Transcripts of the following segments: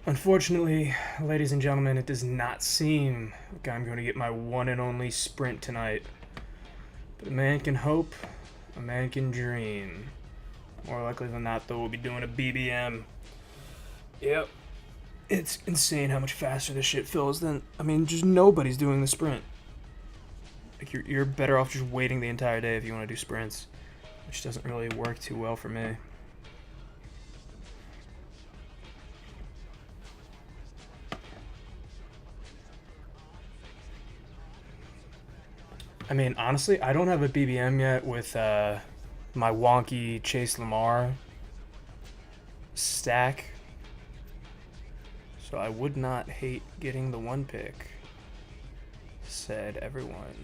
Unfortunately, ladies and gentlemen, it does not seem like I'm going to get my one and only sprint tonight. But a man can hope, a man can dream. More likely than not, though, we'll be doing a BBM. Yep. It's insane how much faster this shit feels than. I mean, just nobody's doing the sprint. Like, you're better off just waiting the entire day if you want to do sprints, which doesn't really work too well for me. I mean, honestly, I don't have a BBM yet with my wonky Chase Lamar stack, so I would not hate getting the one pick, said everyone.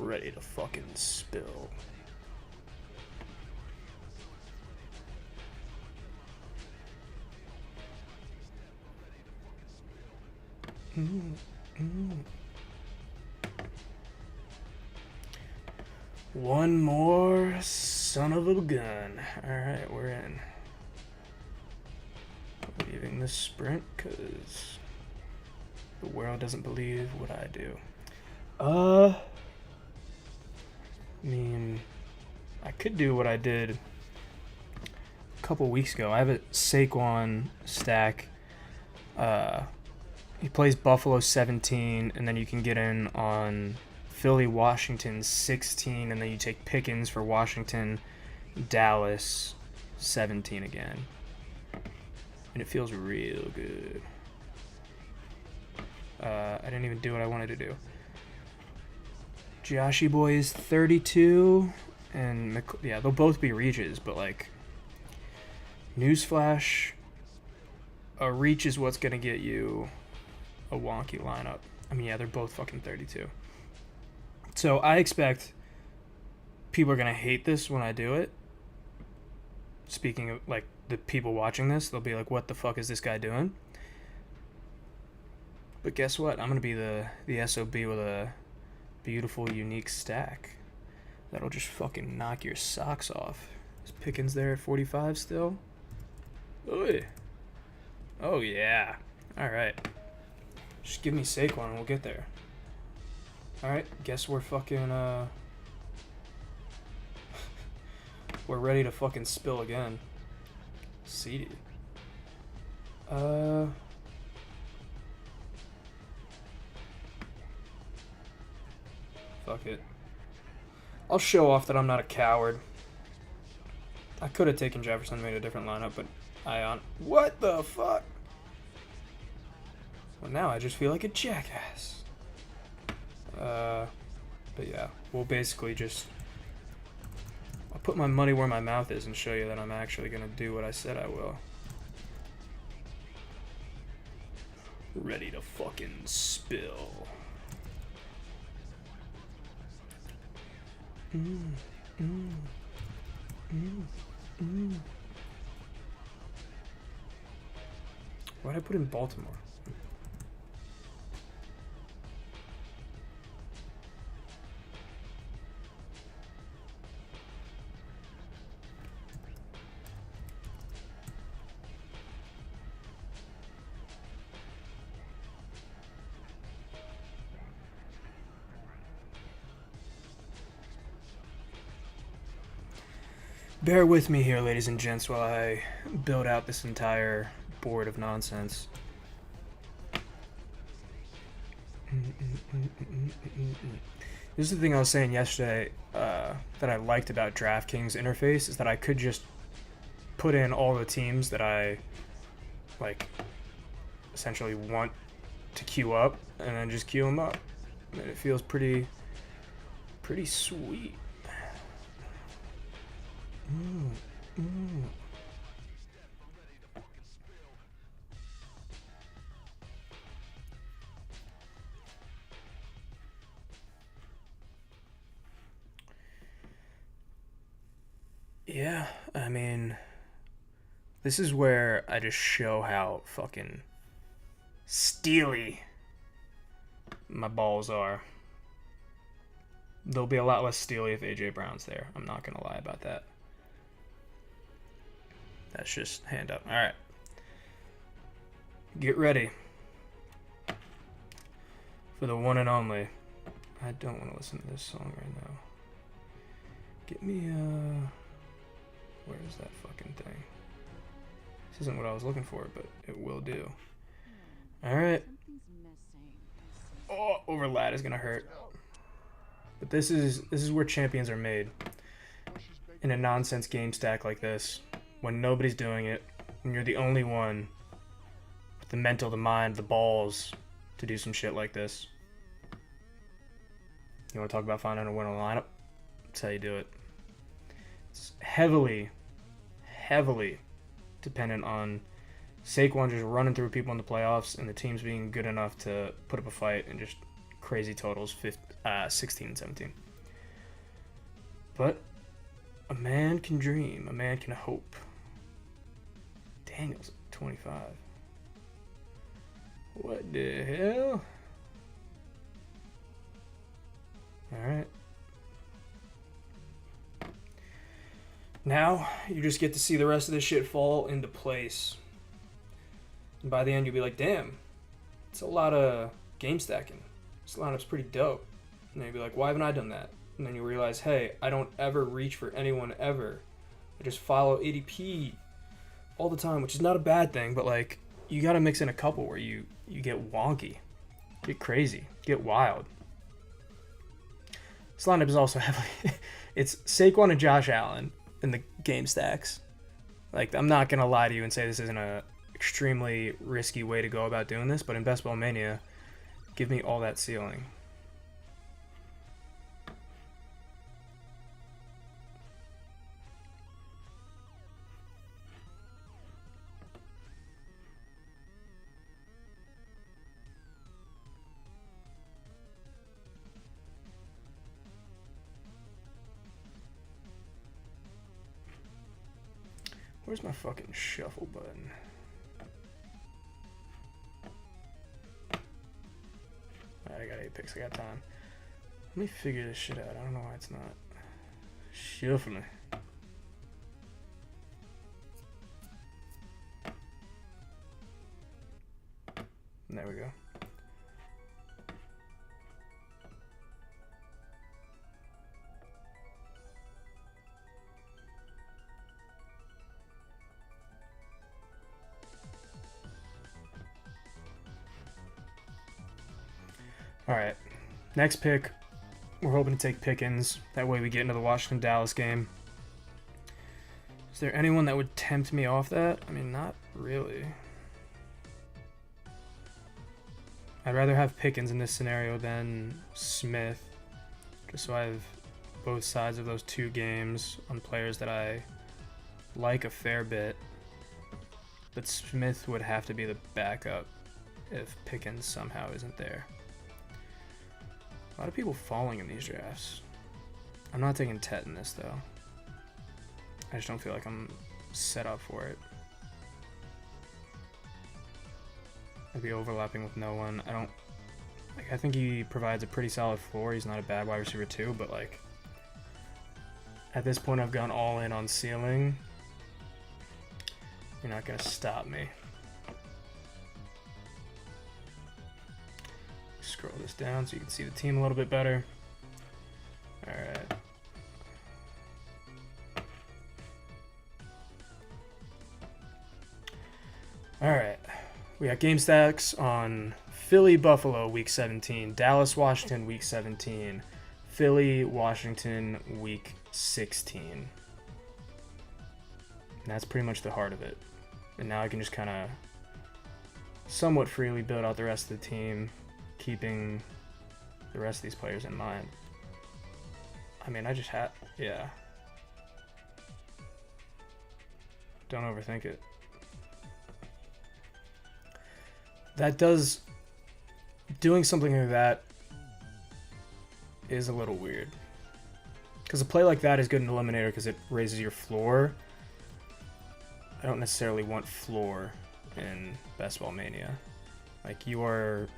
Ready to fucking spill. One more son of a gun. Alright, we're in. Leaving this sprint because the world doesn't believe what I do. I mean, I could do what I did a couple weeks ago. I have a Saquon stack. He plays Buffalo 17, and then you can get in on Philly, Washington 16, and then you take Pickens for Washington, Dallas 17 again. And it feels real good. I didn't even do what I wanted to do. Joshy Boy is 32, and yeah, they'll both be reaches, but like, newsflash, a reach is what's gonna get you a wonky lineup. I mean, yeah, they're both fucking 32. So I expect people are gonna hate this when I do it. Speaking of, like, the people watching this, they'll be like, what the fuck is this guy doing? But guess what? I'm gonna be the SOB with a beautiful, unique stack that'll just fucking knock your socks off. Is Pickens there at 45 still? Oy. Oh, yeah. Alright. Just give me Saquon and we'll get there. Alright, guess we're fucking, we're ready to fucking spill again. CD. Fuck it. I'll show off that I'm not a coward. I could have taken Jefferson and made a different lineup, but what the fuck? Well, now I just feel like a jackass. But yeah, we'll basically just... I'll put my money where my mouth is and show you that I'm actually gonna do what I said I will. Ready to fucking spill. Why'd I put in Baltimore? Bear with me here, ladies and gents, while I build out this entire board of nonsense. This is the thing I was saying yesterday that I liked about DraftKings interface is that I could just put in all the teams that I like essentially want to queue up and then just queue them up. And it feels pretty sweet. Yeah, I mean, this is where I just show how fucking steely my balls are. They'll be a lot less steely if AJ Brown's there. I'm not gonna lie about that. That's just hand up. All right. Get ready for the one and only. I don't want to listen to this song right now. Get me, where is that fucking thing? This isn't what I was looking for, but it will do. All right. Oh, overlap is gonna hurt. But this is where champions are made. In a nonsense game stack like this, when nobody's doing it, when you're the only one with the mental, the mind, the balls to do some shit like this. You want to talk about finding a winner lineup? That's how you do it. It's heavily dependent on Saquon just running through people in the playoffs and the teams being good enough to put up a fight and just crazy totals, 16 and 17. But a man can dream, a man can hope. Daniel's at 25. What the hell? Alright. Now, you just get to see the rest of this shit fall into place. And by the end, you'll be like, damn, it's a lot of game stacking. This lineup's pretty dope. And then you'll be like, why haven't I done that? And then you realize, hey, I don't ever reach for anyone ever. I just follow ADP all the time, which is not a bad thing, but like, you gotta mix in a couple where you get wonky, get crazy, get wild. This lineup is also heavily, it's Saquon and Josh Allen in the game stacks. Like, I'm not gonna lie to you and say this isn't a extremely risky way to go about doing this, but in Best Ball Mania, give me all that ceiling. Where's my fucking shuffle button? Alright, I got 8 picks. I got time. Let me figure this shit out. I don't know why it's not shuffling. There we go. All right, next pick, we're hoping to take Pickens. That way we get into the Washington-Dallas game. Is there anyone that would tempt me off that? I mean, not really. I'd rather have Pickens in this scenario than Smith, just so I have both sides of those two games on players that I like a fair bit. But Smith would have to be the backup if Pickens somehow isn't there. A lot of people falling in these drafts. I'm not taking Tet in this, though. I just don't feel like I'm set up for it. I'd be overlapping with no one. I think he provides a pretty solid floor. He's not a bad wide receiver, too, but, like, at this point, I've gone all in on ceiling. You're not going to stop me. Scroll this down so you can see the team a little bit better. Alright. Alright. We got game stacks on Philly, Buffalo, week 17. Dallas, Washington, week 17. Philly, Washington, week 16. And that's pretty much the heart of it. And now I can just kind of somewhat freely build out the rest of the team, keeping the rest of these players in mind. I mean, I just had, yeah. Don't overthink it. Doing something like that is a little weird. Because a play like that is good in Eliminator because it raises your floor. I don't necessarily want floor in Best Ball Mania. Like, you are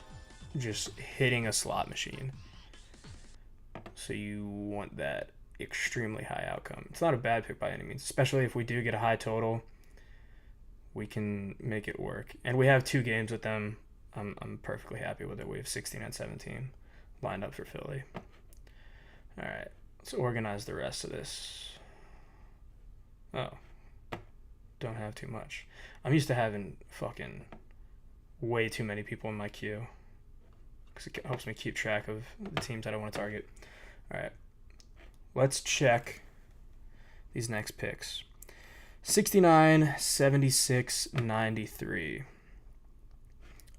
just hitting a slot machine. So you want that extremely high outcome. It's not a bad pick by any means, especially if we do get a high total. we can make it work. And we have 2 games with them. I'm perfectly happy with it. We have 16 and 17 lined up for Philly. All right, let's organize the rest of this. Oh, don't have too much. I'm used to having fucking way too many people in my queue because it helps me keep track of the teams that I want to target. All right, let's check these next picks. 69, 76, 93.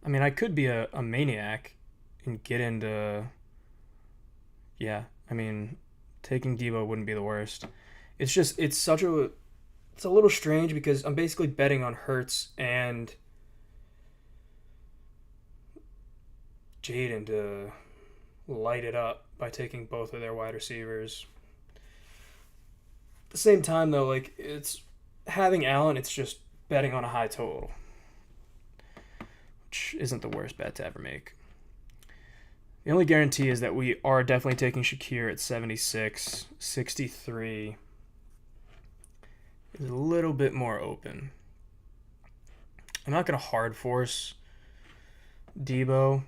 I mean, I could be a maniac and get into... Yeah, I mean, taking Debo wouldn't be the worst. It's just, it's a little strange because I'm basically betting on Hurts and Jaden to light it up by taking both of their wide receivers. At the same time, though, like, it's having Allen, it's just betting on a high total, which isn't the worst bet to ever make. The only guarantee is that we are definitely taking Shakir at 76. 63 is a little bit more open. I'm not going to hard force Debo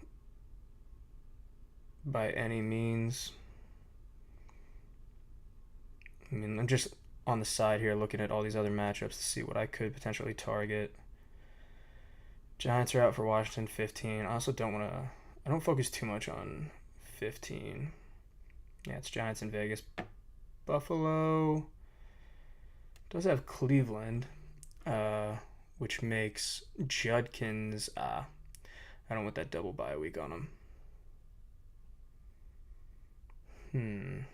by any means. I mean, I'm just on the side here looking at all these other matchups to see what I could potentially target. Giants are out for Washington 15. I also don't want to... I don't focus too much on 15. Yeah, it's Giants in Vegas. Buffalo does have Cleveland, which makes Judkins... I don't want that double bye week on him.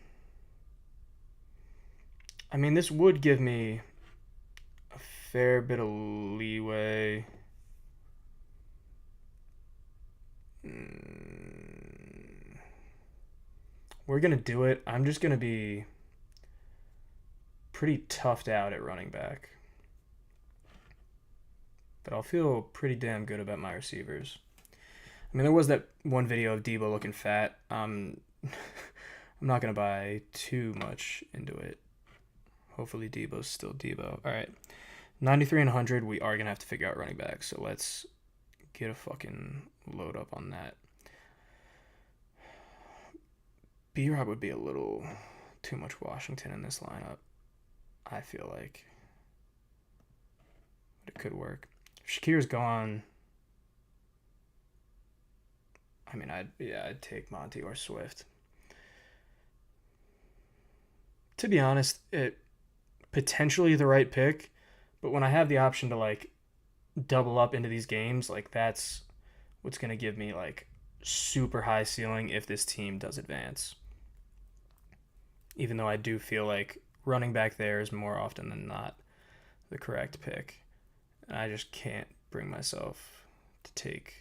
I mean, this would give me a fair bit of leeway. We're going to do it. I'm just going to be pretty toughed out at running back. But I'll feel pretty damn good about my receivers. I mean, there was that one video of Debo looking fat. I'm not going to buy too much into it. Hopefully Debo's still Debo. All right. 93 and 100, we are going to have to figure out running back. So let's get a fucking load up on that. B-Rob would be a little too much Washington in this lineup, I feel like. But it could work. If Shakir's gone, I mean, I'd take Monty or Swift. To be honest, it potentially the right pick, but when I have the option to like double up into these games, like that's what's going to give me like super high ceiling if this team does advance. Even though I do feel like running back there is more often than not the correct pick. And I just can't bring myself to take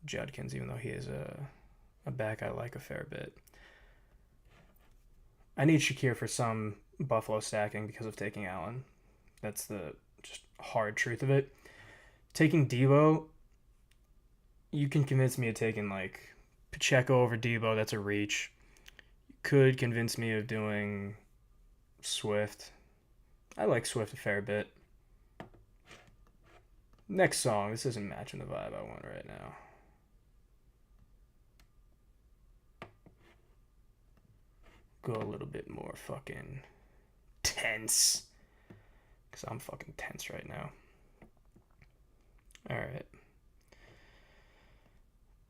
Judkins, even though he is a back I like a fair bit. I need Shakir for some Buffalo stacking because of taking Allen. That's the just hard truth of it. Taking Debo, you can convince me of taking like Pacheco over Debo. That's a reach. You could convince me of doing Swift. I like Swift a fair bit. Next song. This isn't matching the vibe I want right now. Go a little bit more fucking tense. Because I'm fucking tense right now. Alright.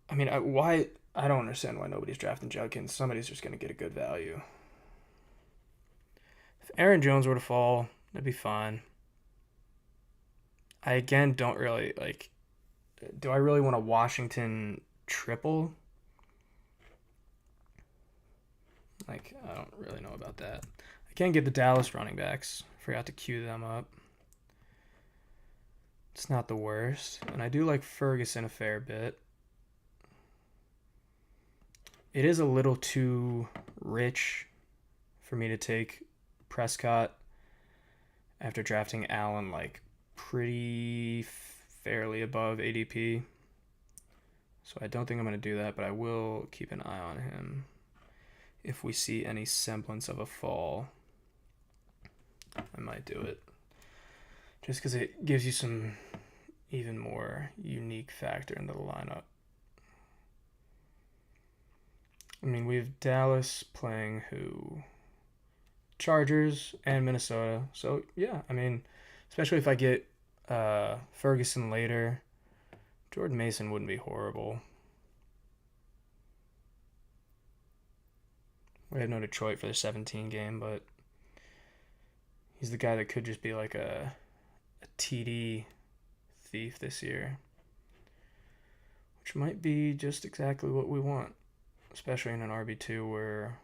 I mean, I don't understand why nobody's drafting Judkins. Somebody's just going to get a good value. If Aaron Jones were to fall, that'd be fine. I, again, don't really, like... Do I really want a Washington triple? Like, I don't really know about that. I can't get the Dallas running backs. Forgot to queue them up. It's not the worst. And I do like Ferguson a fair bit. It is a little too rich for me to take Prescott after drafting Allen like pretty fairly above ADP. So I don't think I'm going to do that, but I will keep an eye on him if we see any semblance of a fall. I might do it. just because it gives you some even more unique factor into the lineup. I mean, we have Dallas playing who? Chargers and Minnesota. So, yeah, I mean, especially if I get Ferguson later, Jordan Mason wouldn't be horrible. We have no Detroit for the 17 game, but he's the guy that could just be like a TD thief this year, which might be just exactly what we want, especially in an RB2 where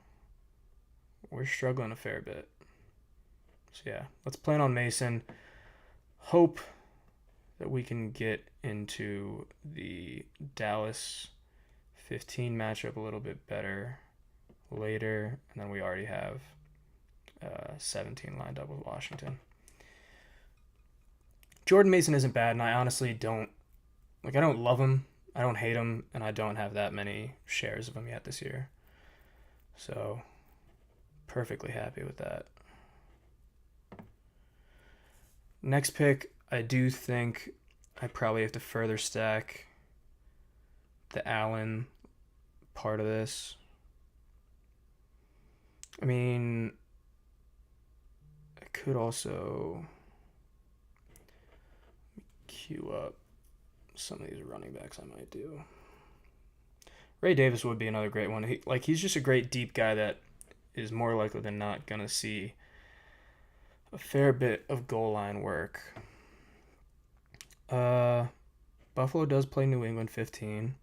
we're struggling a fair bit. So yeah, let's plan on Mason. Hope that we can get into the Dallas 15 matchup a little bit better later, and then we already have 17 lined up with Washington. Jordan Mason isn't bad, and I honestly don't I don't love him, I don't hate him, and I don't have that many shares of him yet this year. So, perfectly happy with that. Next pick, I do think I probably have to further stack the Allen part of this. I mean, I could also queue up some of these running backs I might do. Ray Davis would be another great one. He's just a great deep guy that is more likely than not going to see a fair bit of goal line work. Buffalo does play New England 15.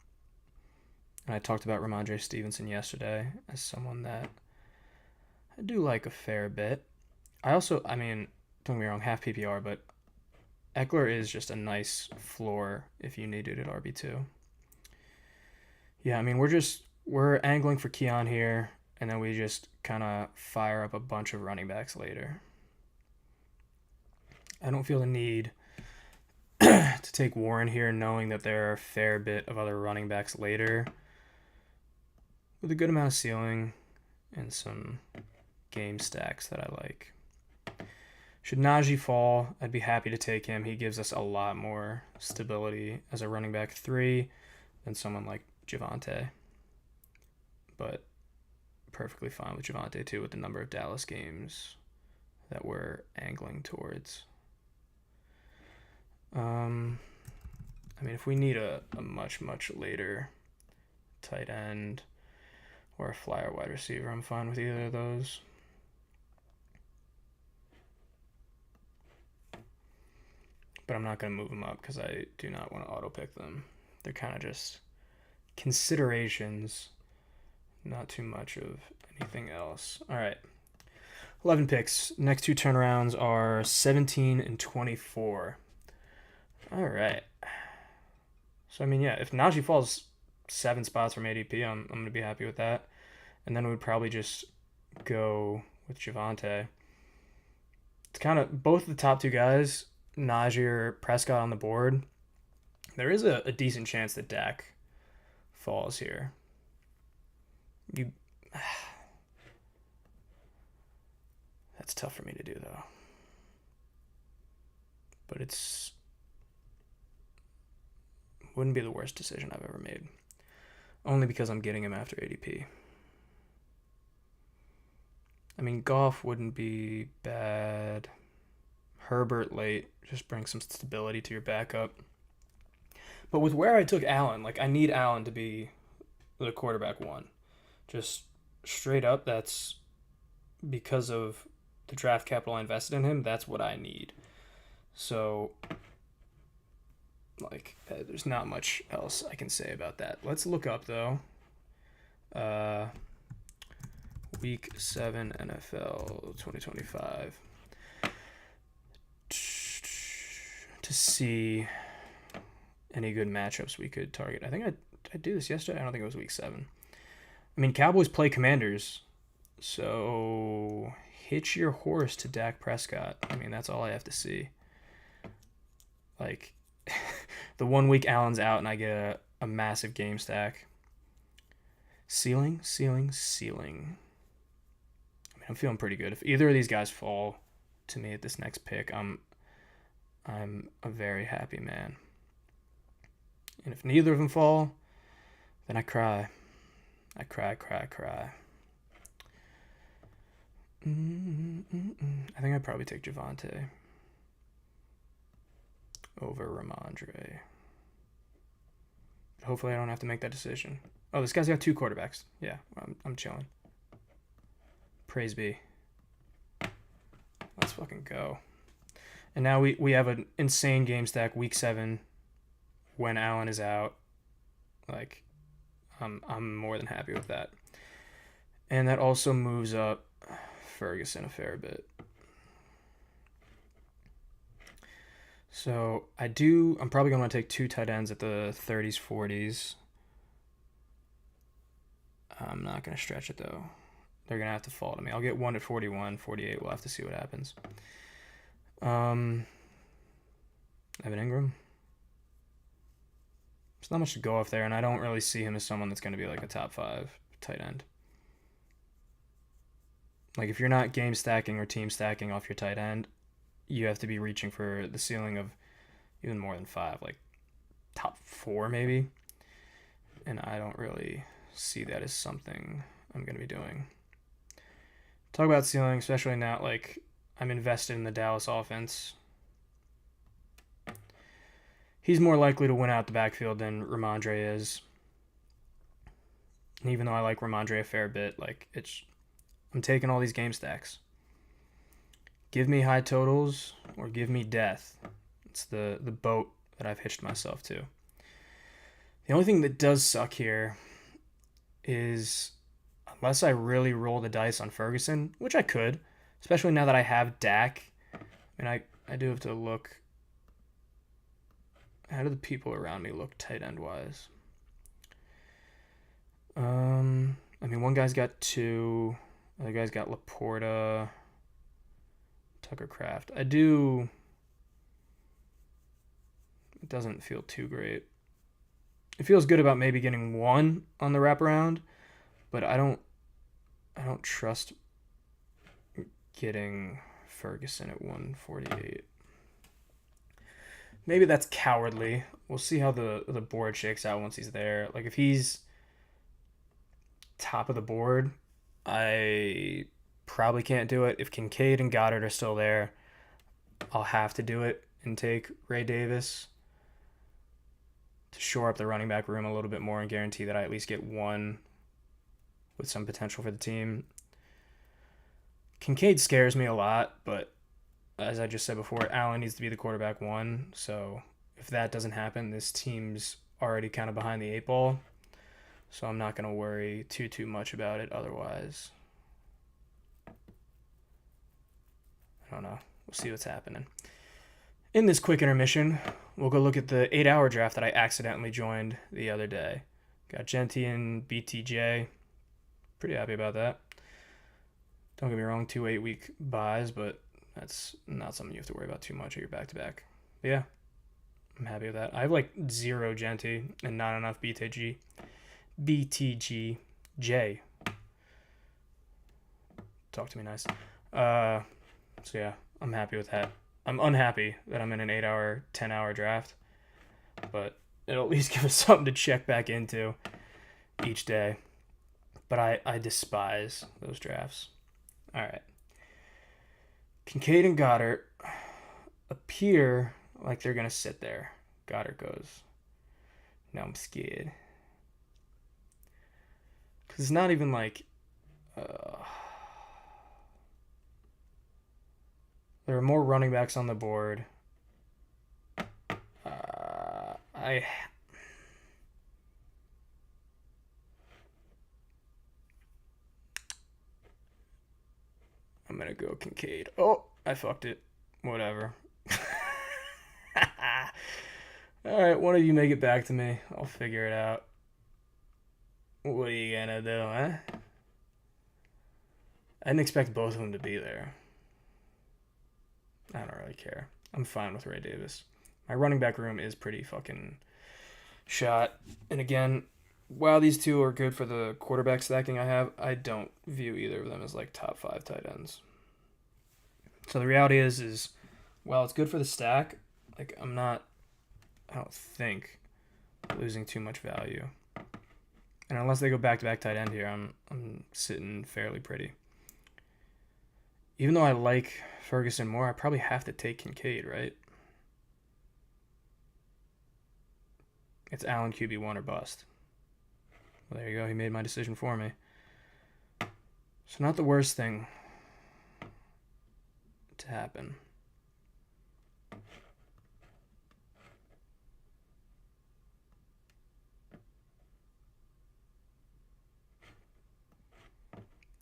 And I talked about Ramondre Stevenson yesterday as someone that I do like a fair bit. Don't get me wrong, half PPR, but Eckler is just a nice floor if you need it at RB2. Yeah, I mean, we're angling for Keon here, and then we just kind of fire up a bunch of running backs later. I don't feel the need to take Warren here, knowing that there are a fair bit of other running backs later with a good amount of ceiling and some game stacks that I like. Should Najee fall, I'd be happy to take him. He gives us a lot more stability as a running back 3 than someone like Javonte. But perfectly fine with Javonte too, with the number of Dallas games that we're angling towards. If we need a much, much later tight end or a flyer wide receiver, I'm fine with either of those. But I'm not going to move them up because I do not want to auto pick them. They're kind of just considerations, not too much of anything else. All right. 11 picks. Next two turnarounds are 17 and 24. All right. So, if Najee falls 7 spots from ADP, I'm going to be happy with that. And then we'd probably just go with Javonte. It's kind of both the top two guys, Najee or Prescott on the board. There is a decent chance that Dak falls here. That's tough for me to do, though. But wouldn't be the worst decision I've ever made. Only because I'm getting him after ADP. Goff wouldn't be bad. Herbert late just brings some stability to your backup. But with where I took Allen, I need Allen to be the quarterback 1. Just straight up, that's because of the draft capital I invested in him. That's what I need. So, there's not much else I can say about that. Let's look up, though. Week 7 NFL 2025. To see any good matchups we could target. I think I did this yesterday. I don't think it was week 7. Cowboys play Commanders. So hitch your horse to Dak Prescott. That's all I have to see. The 1 week Allen's out and I get a massive game stack. Ceiling. I'm feeling pretty good. If either of these guys fall to me at this next pick, I'm I'm a very happy man. And if neither of them fall, then I cry. I cry. I think I'd probably take Javante over Ramondre. Hopefully I don't have to make that decision. Oh, this guy's got 2 quarterbacks. Yeah, I'm chilling. Praise be. Let's fucking go. And now we have an insane game stack week 7 when Allen is out. Like, I'm more than happy with that. And that also moves up Ferguson a fair bit. So I'm probably going to take 2 tight ends at the 30s, 40s. I'm not going to stretch it though. They're going to have to fall to me. I'll get 1 at 41, 48. We'll have to see what happens. Evan Ingram. There's not much to go off there, and I don't really see him as someone that's going to be like a top 5 tight end. Like, if you're not game stacking or team stacking off your tight end, you have to be reaching for the ceiling of even more than 5, like top 4 maybe. And I don't really see that as something I'm going to be doing. Talk about ceiling, especially now, like, I'm invested in the Dallas offense. He's more likely to win out the backfield than Ramondre is. And even though I like Ramondre a fair bit, like, I'm taking all these game stacks. Give me high totals or give me death. It's the boat that I've hitched myself to. The only thing that does suck here is unless I really roll the dice on Ferguson, which I could, especially now that I have Dak. And I do have to look. How do the people around me look tight end wise? I mean, one guy's got 2. The other guy's got Laporta, Tucker Kraft. It doesn't feel too great. It feels good about maybe getting 1 on the wraparound, but I don't trust getting Ferguson at 148. Maybe that's cowardly. We'll see how the board shakes out once he's there. Like, if he's top of the board, I probably can't do it. If Kincaid and Goddard are still there, I'll have to do it and take Ray Davis to shore up the running back room a little bit more and guarantee that I at least get 1 with some potential for the team. Kincaid scares me a lot, but as I just said before, Allen needs to be the quarterback 1. So if that doesn't happen, this team's already kind of behind the 8 ball. So I'm not going to worry too much about it otherwise. I don't know. We'll see what's happening. In this quick intermission, we'll go look at the 8-hour draft that I accidentally joined the other day. Got Genty and BTJ. Pretty happy about that. Don't get me wrong, 2 8-week buys, but that's not something you have to worry about too much at your back-to-back. But yeah, I'm happy with that. I have like 0 Genty and not enough BTGJ. Talk to me nice. So yeah, I'm happy with that. I'm unhappy that I'm in an 8-hour, 10-hour draft, but it'll at least give us something to check back into each day. But I despise those drafts. All right. Kincaid and Goddard appear like they're going to sit there. Goddard goes. Now I'm scared. Because it's not even like... there are more running backs on the board. I'm going to go Kincaid. Oh, I fucked it. Whatever. Alright, one of you make it back to me. I'll figure it out. What are you going to do, huh? I didn't expect both of them to be there. I don't really care. I'm fine with Ray Davis. My running back room is pretty fucking shot. And again, while these 2 are good for the quarterback stacking I have, I don't view either of them as like top 5 tight ends. So the reality is while it's good for the stack, Like, I don't think, losing too much value. And unless they go back-to-back tight end here, I'm sitting fairly pretty. Even though I like Ferguson more, I probably have to take Kincaid, right? It's Allen QB1 or bust. Well, there you go. He made my decision for me. So not the worst thing to happen.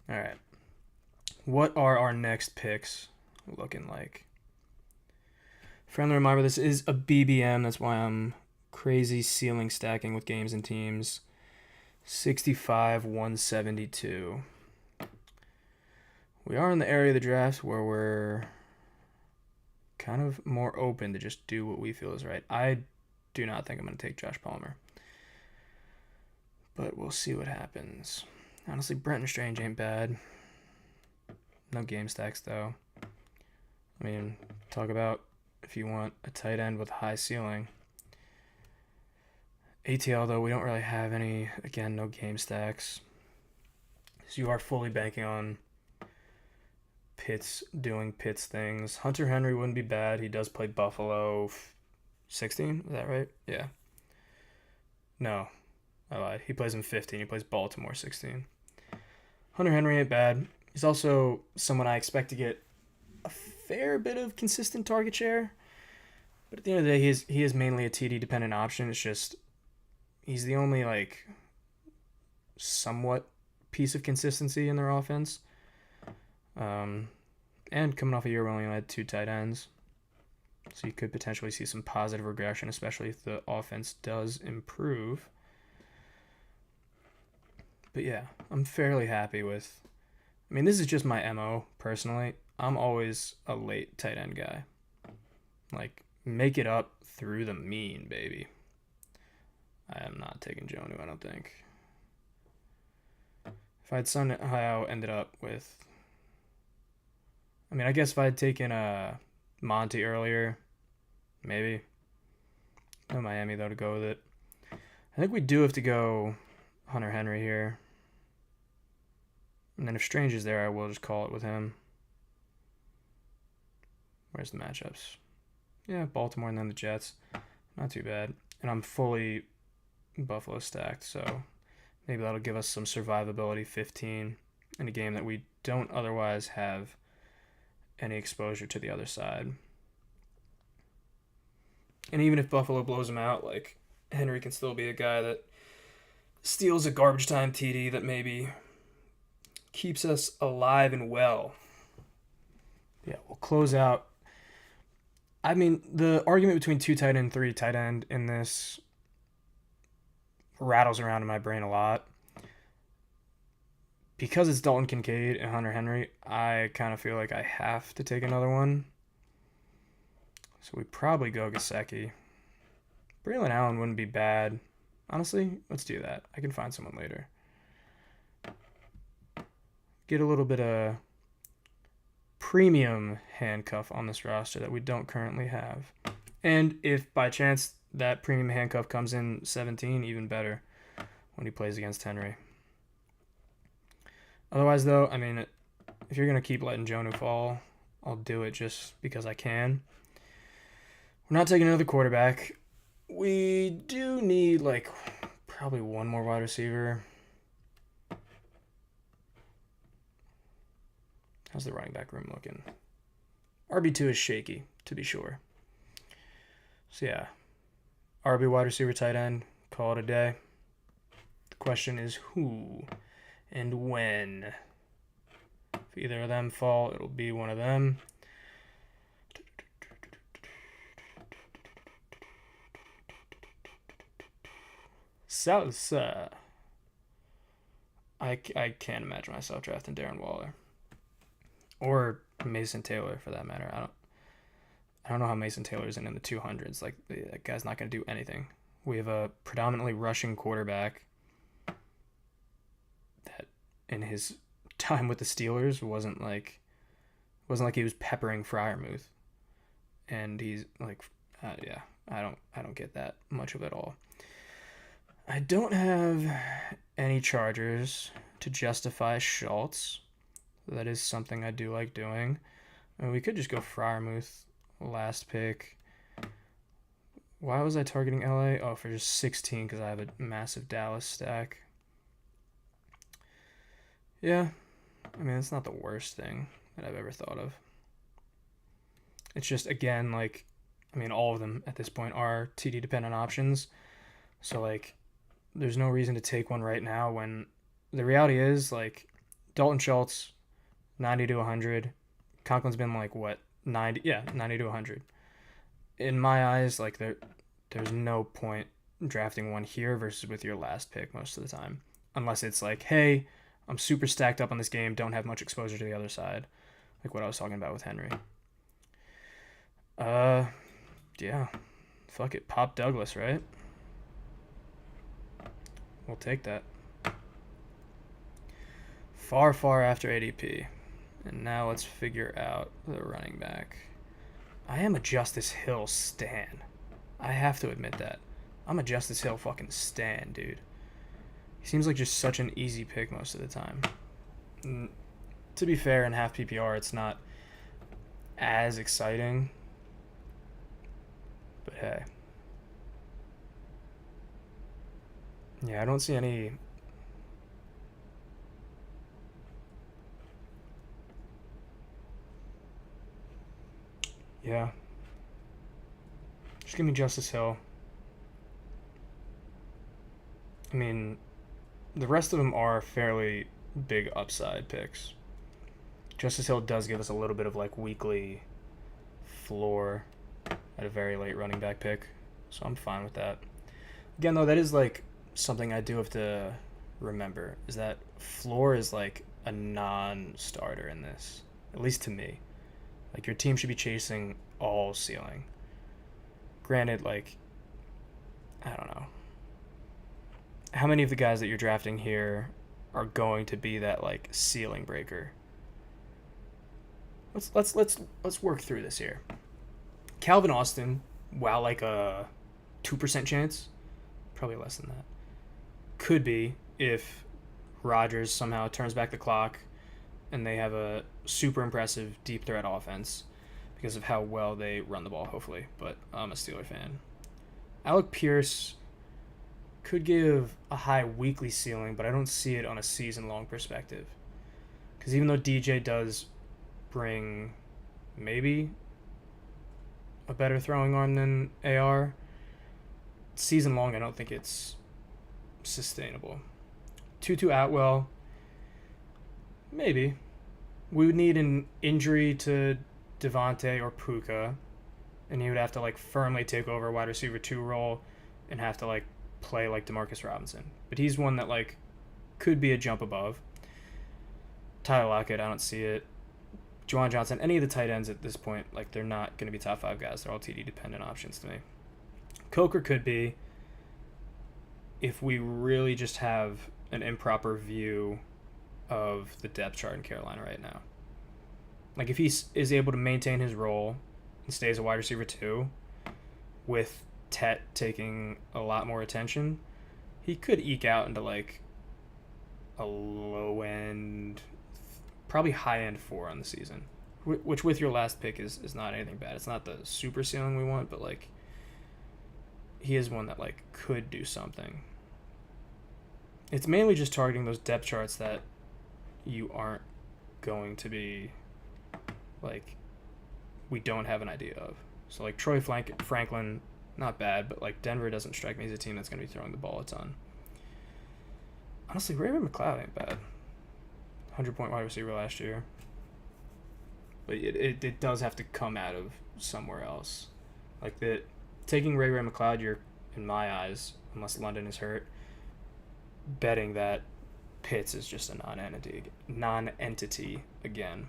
All right. What are our next picks looking like? Friendly reminder, this is a BBM. That's why I'm crazy ceiling stacking with games and teams. 65, 172. We are in the area of the draft where we're kind of more open to just do what we feel is right. I do not think I'm going to take Josh Palmer. But we'll see what happens. Honestly, Brenton Strange ain't bad. No game stacks, though. I mean, talk about if you want a tight end with a high ceiling. ATL, though, we don't really have any. Again, no game stacks. So you are fully banking on Pitts doing Pitts things. Hunter Henry wouldn't be bad. He does play Buffalo 16. Is that right? Yeah. No, I lied. He plays in 15. He plays Baltimore 16. Hunter Henry ain't bad. He's also someone I expect to get a fair bit of consistent target share. But at the end of the day, he is mainly a TD dependent option. It's just he's the only like somewhat piece of consistency in their offense. And coming off a year where we only had 2 tight ends. So you could potentially see some positive regression, especially if the offense does improve. But yeah, I'm fairly happy with... I mean, this is just my MO, personally. I'm always a late tight end guy. Like, make it up through the mean, baby. I am not taking Jonnu, I don't think. If I had somehow ended up with... I mean, I guess if I had taken Monty earlier, maybe. No Miami, though, to go with it. I think we do have to go Hunter Henry here. And then if Strange is there, I will just call it with him. Where's the matchups? Yeah, Baltimore and then the Jets. Not too bad. And I'm fully Buffalo stacked, so maybe that'll give us some survivability 15 in a game that we don't otherwise have any exposure to the other side. And even if Buffalo blows him out, like, Henry can still be a guy that steals a garbage time TD that maybe keeps us alive and well. Yeah, we'll close out. I mean, the argument between 2 tight end and 3 tight end in this rattles around in my brain a lot. Because it's Dalton Kincaid and Hunter Henry, I kind of feel like I have to take another one. So we probably go Gesicki. Braylon Allen wouldn't be bad. Honestly, let's do that. I can find someone later. Get a little bit of premium handcuff on this roster that we don't currently have. And if by chance that premium handcuff comes in 17, even better when he plays against Henry. Otherwise, though, I mean, if you're going to keep letting Jonnu fall, I'll do it just because I can. We're not taking another quarterback. We do need, like, probably one more wide receiver. How's the running back room looking? RB2 is shaky, to be sure. So, yeah. RB wide receiver tight end. Call it a day. The question is who and when. If either of them fall, it'll be one of them. Salsa. I can't imagine myself drafting Darren Waller. Or Mason Taylor, for that matter. I don't know how Mason Taylor's in the 200s. Like, that guy's not going to do anything. We have a predominantly rushing quarterback that in his time with the Steelers wasn't like he was peppering Freiermuth. And he's like, Yeah, I don't get that much of it all. I don't have any Chargers to justify Schultz. That is something I do like doing. I mean, we could just go Fryermuth last pick. Why was I targeting LA? Oh, for just 16 because I have a massive Dallas stack. Yeah, I mean, it's not the worst thing that I've ever thought of. It's just, again, like, I mean, all of them at this point are TD dependent options. So, like, there's no reason to take one right now when the reality is, like, Dalton Schultz, 90 to 100. Conklin's been, like, what, 90? Yeah, 90 to 100. In my eyes, like, there's no point drafting one here versus with your last pick most of the time. Unless it's like, hey, I'm super stacked up on this game, don't have much exposure to the other side. Like what I was talking about with Henry. Yeah. Fuck it. Pop Douglas, right? We'll take that. Far, far after ADP. And now let's figure out the running back. I am a Justice Hill stan. I have to admit that. I'm a Justice Hill fucking stan, dude. He seems like just such an easy pick most of the time. And to be fair, in half PPR, it's not as exciting. But hey. Yeah, I don't see any... Yeah. Just give me Justice Hill. I mean, the rest of them are fairly big upside picks. Justice Hill does give us a little bit of like weekly floor at a very late running back pick, so I'm fine with that. Again, though, that is like something I do have to remember is that floor is like a non-starter in this, at least to me. Like your team should be chasing all ceiling. Granted, like, I don't know. How many of the guys that you're drafting here are going to be that like ceiling breaker? Let's work through this here. Calvin Austin, wow, like a 2% chance, probably less than that. Could be if Rodgers somehow turns back the clock and they have a super impressive deep threat offense because of how well they run the ball, hopefully. But I'm a Steeler fan. Alec Pierce could give a high weekly ceiling, but I don't see it on a season-long perspective. Because even though DJ does bring maybe a better throwing arm than AR, season-long I don't think it's sustainable. Tutu Atwell, maybe. We would need an injury to Devontae or Puka, and he would have to like firmly take over a wide receiver 2 role and have to like play like Demarcus Robinson. But he's one that like could be a jump above. Tyler Lockett, I don't see it. Juwan Johnson, any of the tight ends at this point, like they're not going to be top 5 guys. They're all TD dependent options to me. Coker could be if we really just have an improper view of the depth chart in Carolina right now. Like if he is able to maintain his role and stays a wide receiver 2 with Tet taking a lot more attention, he could eke out into like a low end, probably high end 4 on the season, which with your last pick is not anything bad. It's not the super ceiling we want, but like he is one that like could do something. It's mainly just targeting those depth charts that you aren't going to be like we don't have an idea of. So like Troy Franklin, not bad, but like Denver doesn't strike me as a team that's going to be throwing the ball a ton. Honestly, Ray-Ray McCloud ain't bad. 100-point wide receiver last year. But it does have to come out of somewhere else. Like that, taking Ray-Ray McCloud, you're, in my eyes, unless London is hurt, betting that Pitts is just a non-entity again.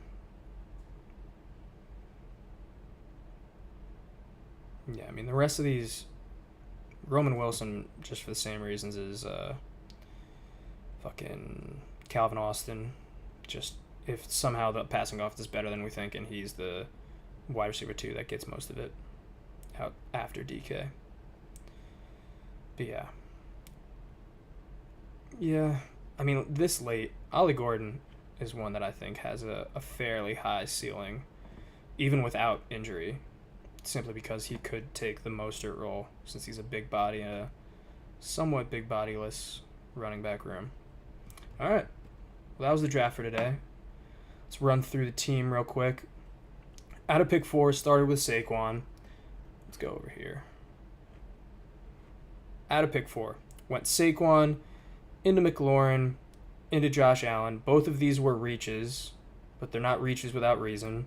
Yeah, I mean, the rest of these, Roman Wilson, just for the same reasons as fucking Calvin Austin. Just if somehow the passing off is better than we think and he's the wide receiver 2 that gets most of it. out after DK. But yeah. Yeah. I mean, this late, Ollie Gordon is one that I think has a fairly high ceiling, even without injury, simply because he could take the Mostert role since he's a big body, a somewhat big bodyless running back room. All right. Well, that was the draft for today. Let's run through the team real quick. Out of pick 4, started with Saquon. Let's go over here. Out of pick 4, went Saquon, into McLaurin, into Josh Allen. Both of these were reaches, but they're not reaches without reason.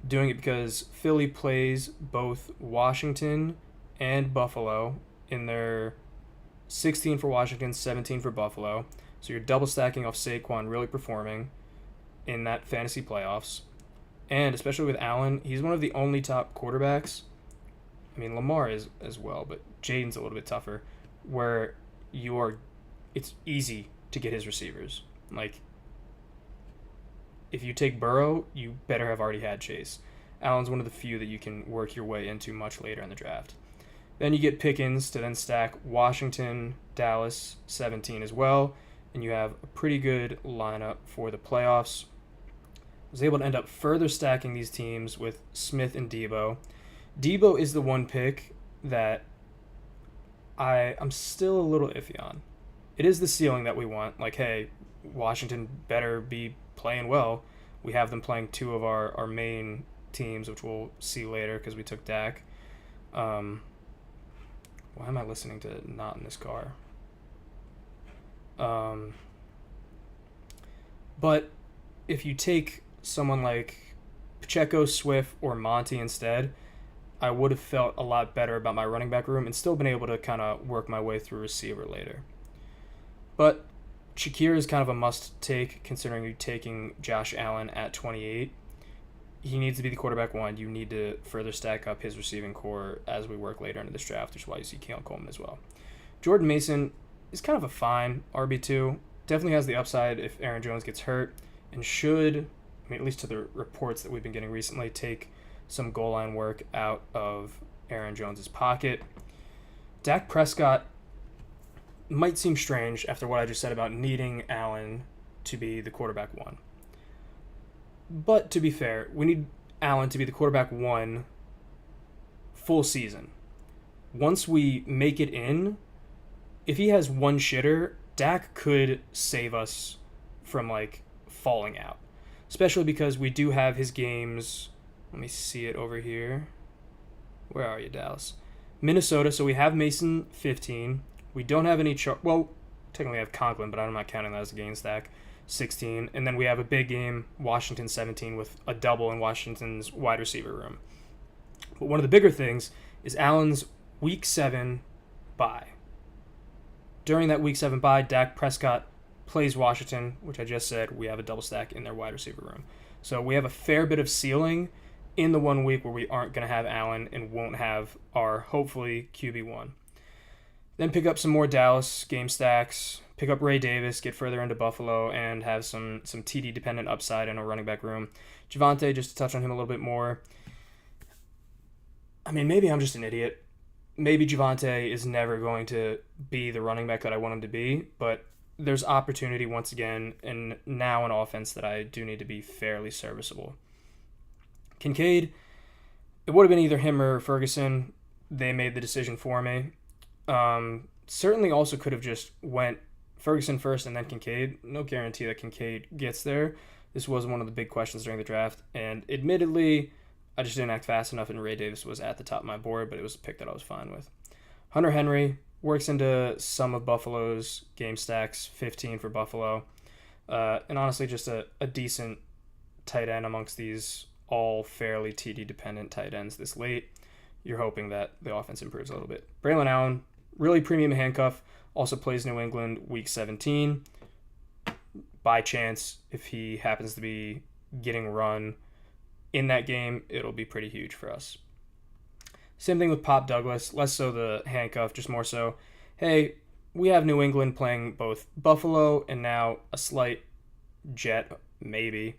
Doing it because Philly plays both Washington and Buffalo in their 16 for Washington, 17 for Buffalo. So you're double stacking off Saquon really performing in that fantasy playoffs. And especially with Allen, he's one of the only top quarterbacks. I mean, Lamar is as well, but Jaden's a little bit tougher, where it's easy to get his receivers. Like, if you take Burrow, you better have already had Chase. Allen's one of the few that you can work your way into much later in the draft. Then you get Pickens to then stack Washington, Dallas, 17 as well, and you have a pretty good lineup for the playoffs. I was able to end up further stacking these teams with Smith and Debo. Debo is the one pick that I'm still a little iffy on. It is the ceiling that we want. Like, hey, Washington better be playing well. We have them playing 2 of our main teams, which we'll see later because we took Dak. Why am I listening to Not in This Car? But if you take someone like Pacheco, Swift, or Monty instead, I would have felt a lot better about my running back room and still been able to kind of work my way through receiver later. But Shakir is kind of a must-take considering you're taking Josh Allen at 28. He needs to be the quarterback 1. You need to further stack up his receiving core as we work later into this draft, which is why you see Kale Coleman as well. Jordan Mason is kind of a fine RB2. Definitely has the upside if Aaron Jones gets hurt, and should, I mean, at least to the reports that we've been getting recently, take some goal line work out of Aaron Jones's pocket. Dak Prescott might seem strange after what I just said about needing Allen to be the quarterback 1. But to be fair, we need Allen to be the quarterback 1 full season. Once we make it in, if he has one shitter, Dak could save us from falling out. Especially because we do have his games. Let me see it over here. Where are you, Dallas? Minnesota, so we have Mason 15. We don't have any technically I have Conklin, but I'm not counting that as a gain stack. 16. And then we have a big game, Washington 17, with a double in Washington's wide receiver room. But one of the bigger things is Allen's Week 7 bye. During that Week 7 bye, Dak Prescott plays Washington, which I just said we have a double stack in their wide receiver room. So we have a fair bit of ceiling in the 1 week where we aren't going to have Allen and won't have our, hopefully, QB1. Then pick up some more Dallas game stacks, pick up Ray Davis, get further into Buffalo, and have some TD-dependent upside in a running back room. Javonte, just to touch on him a little bit more. I mean, maybe I'm just an idiot. Maybe Javonte is never going to be the running back that I want him to be, but there's opportunity once again, and now an offense that I do need to be fairly serviceable. Kincaid, it would have been either him or Ferguson. They made the decision for me. Certainly also could have just went Ferguson first and then Kincaid. No guarantee that Kincaid gets there. This was one of the big questions during the draft, and admittedly, I just didn't act fast enough, and Ray Davis was at the top of my board, but it was a pick that I was fine with. Hunter Henry works into some of Buffalo's game stacks, 15 for Buffalo, and honestly just a decent tight end amongst these all fairly TD-dependent tight ends this late. You're hoping that the offense improves a little bit. Braylon Allen, really premium handcuff, also plays New England Week 17. By chance, if he happens to be getting run in that game, it'll be pretty huge for us. Same thing with Pop Douglas, less so the handcuff, just more so, hey, we have New England playing both Buffalo and now a slight jet, maybe,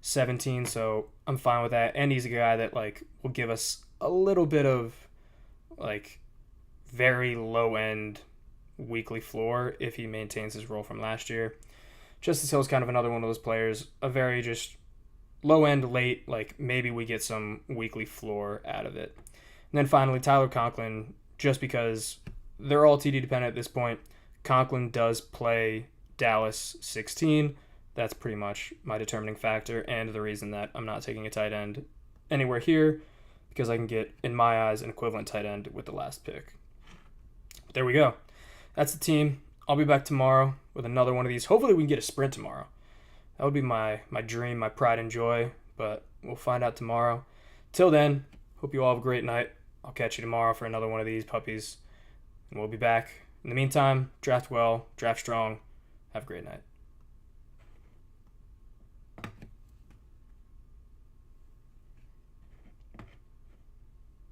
17, so I'm fine with that. And he's a guy that will give us a little bit of like very low end weekly floor if he maintains his role from last year. Justice Hill's kind of another one of those players, a very just low end late, like maybe we get some weekly floor out of it. And then finally, Tyler Conklin, just because they're all TD dependent at this point. Conklin does play Dallas 16. That's pretty much my determining factor and the reason that I'm not taking a tight end anywhere here, because I can get, in my eyes, an equivalent tight end with the last pick. There we go. That's the team. I'll be back tomorrow with another one of these. Hopefully we can get a sprint tomorrow. That would be my dream, my pride and joy, but we'll find out tomorrow. Till then, hope you all have a great night. I'll catch you tomorrow for another one of these puppies, and we'll be back. In the meantime, draft well, draft strong. Have a great night.